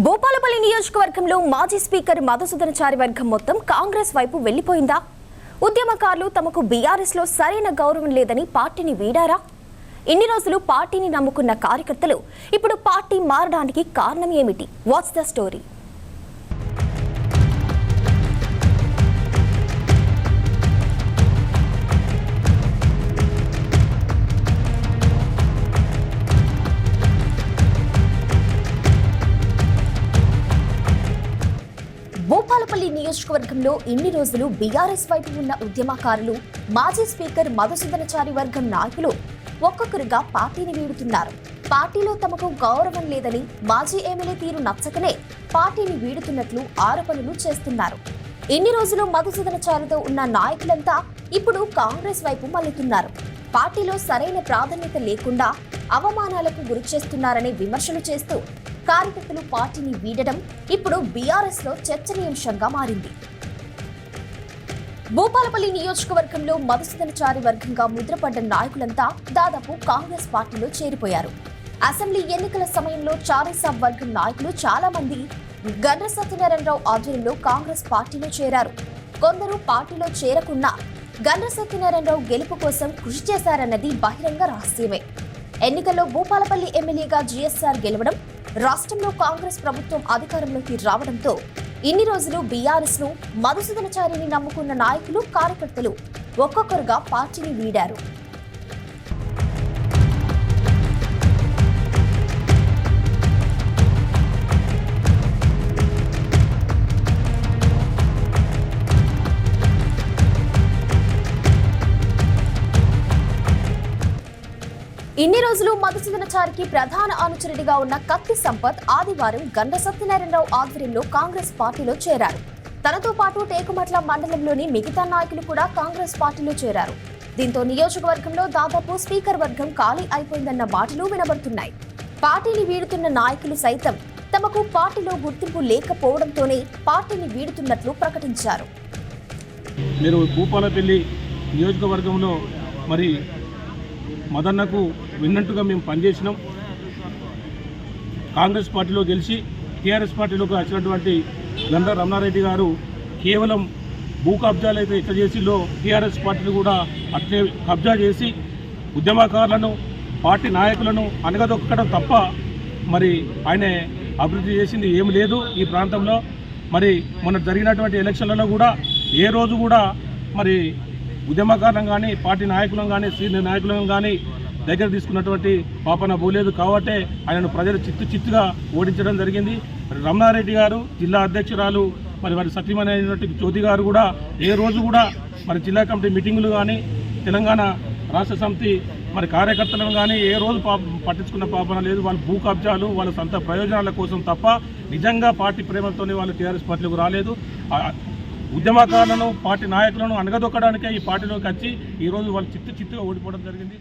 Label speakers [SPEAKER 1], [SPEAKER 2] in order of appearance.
[SPEAKER 1] భూపాలపల్లి నియోజకవర్గంలో మాజీ స్పీకర్ మధుసూదనాచారి వర్గం మొత్తం కాంగ్రెస్ వైపు వెళ్లిపోయిందా? ఉద్యమకారులు తమకు బీఆర్ఎస్ లో సరైన గౌరవం లేదని పార్టీని వీడారా? ఇన్ని రోజులు పార్టీని నమ్ముకున్న కార్యకర్తలు ఇప్పుడు పార్టీ మారడానికి కారణం ఏమిటి? What's the story? భూపాలపల్లి నియోజకవర్గంలో ఇన్ని రోజులు బీఆర్ఎస్ వైపు ఉన్న ఉద్యమకారులు, మాజీ స్పీకర్ మధుసూదనాచారి వర్గం నాయకులు ఒక్కొక్కరుగా పార్టీని వీడుతున్నారు. పార్టీలో తమకు గౌరవం లేదని, మాజీ ఎమ్మెల్యే తీరు నచ్చకనే పార్టీని వీడుతున్నట్లు ఆరోపణలు చేస్తున్నారు. ఇన్ని రోజులు మధుసూదనాచారితో ఉన్న నాయకులంతా ఇప్పుడు కాంగ్రెస్ వైపు మళ్లుతున్నారు. పార్టీలో సరైన ప్రాధాన్యత లేకుండా అవమానాలకు గురి చేస్తున్నారనే విమర్శలు చేస్తూ కార్యకర్తలు పార్టీని వీడడం ఇప్పుడు బీఆర్ఎస్ లో చర్చనీయాంశంగా మారింది. భూపాలపల్లి నియోజకవర్గంలో మధుసూదనాచారి వర్గంగా ముద్రపడ్డ నాయకులంతా దాదాపు కాంగ్రెస్ పార్టీలో చేరిపోయారు. అసెంబ్లీ ఎన్నికల సమయంలో చారీసాబ్ వర్గం నాయకులు చాలా మంది గండ్ర సత్యనారాయణరావు ఆధ్వర్యంలో కాంగ్రెస్ పార్టీలో చేరారు. కొందరు పార్టీలో చేరకున్నా గండ్ర సత్యనారాయణరావు గెలుపు కోసం కృషి చేశారన్నది బహిరంగ రహస్యమే. ఎన్నికల్లో భూపాలపల్లి ఎమ్మెల్యేగా జీఎస్ఆర్ గెలవడం, రాష్ట్రంలో కాంగ్రెస్ ప్రభుత్వం అధికారంలోకి రావడంతో ఇన్ని రోజులు బీఆర్ఎస్ ను, మధుసూదనాచారిని నమ్ముకున్న నాయకులు, కార్యకర్తలు ఒక్కొక్కరుగా పార్టీని వీడారు. ఇన్ని రోజులు మధుసూదనాచారికి ప్రధాన అనుచరుడిగా ఉన్న కత్తి సంపత్ ఆదివారం గండ్ర సత్యనారాయణరావు ఆధ్వర్యంలో కాంగ్రెస్ పార్టీలో చేరారు. తనతో పాటు టేకుమట్ల మండలంలోని మిగతా నాయకులు కూడా కాంగ్రెస్ పార్టీలో చేరారు. దీంతో నియోజకవర్గంలో దాదాపు స్పీకర్ వర్గం ఖాళీ అయిపోయిందన్న మాటలు వినబడుతున్నాయి. పార్టీని వీడుతున్న నాయకులు సైతం తమకు పార్టీలో గుర్తింపు లేకపోవడంతోనే పార్టీని వీడుతున్నట్లు ప్రకటించారు.
[SPEAKER 2] మీరు భూపాలపల్లి నియోజకవర్గంలో మరి మదన్నకు విన్నట్టుగా మేము పనిచేసినాం. కాంగ్రెస్ పార్టీలో గెలిచి టీఆర్ఎస్ పార్టీలోకి వచ్చినటువంటి గండ్ర రమణారెడ్డి గారు కేవలం భూ కబ్జాలు అయితే ఎట్లా చేసిలో టీఆర్ఎస్ పార్టీని కూడా అట్లే కబ్జా చేసి ఉద్యమకారులను, పార్టీ నాయకులను అనగదొక్కడం తప్ప మరి ఆయన అభివృద్ధి చేసింది ఏమి లేదు ఈ ప్రాంతంలో. మరి మొన్న జరిగినటువంటి ఎలక్షన్లలో కూడా ఏ రోజు కూడా మరి ఉద్యమకారులను కానీ, పార్టీ నాయకులను కానీ, సీనియర్ నాయకులను కానీ దగ్గర తీసుకున్నటువంటి పాపన పోలేదు. కాబట్టే ఆయనను ప్రజలు చిత్తుగా ఓడించడం జరిగింది. రమణారెడ్డి గారు, జిల్లా అధ్యక్షురాలు మరి సతీమణి అయినటువంటి జ్యోతి గారు కూడా ఏ రోజు కూడా మరి జిల్లా కమిటీ మీటింగులు కానీ, తెలంగాణ రాష్ట్ర సమితి మరి కార్యకర్తలను కానీ ఏ రోజు పట్టించుకున్న పాపన లేదు. వాళ్ళు భూ కబ్జాలు, వాళ్ళ సొంత ప్రయోజనాల కోసం తప్ప నిజంగా పార్టీ ప్రేమతోనే వాళ్ళు టీఆర్ఎస్ పార్టీలకు రాలేదు. ఉద్యమకారులను, పార్టీ నాయకులను అనగదొక్కడానికే ఈ పార్టీలోకి వచ్చి ఈరోజు వాళ్ళు చిత్తుగా ఓడిపోవడం జరిగింది.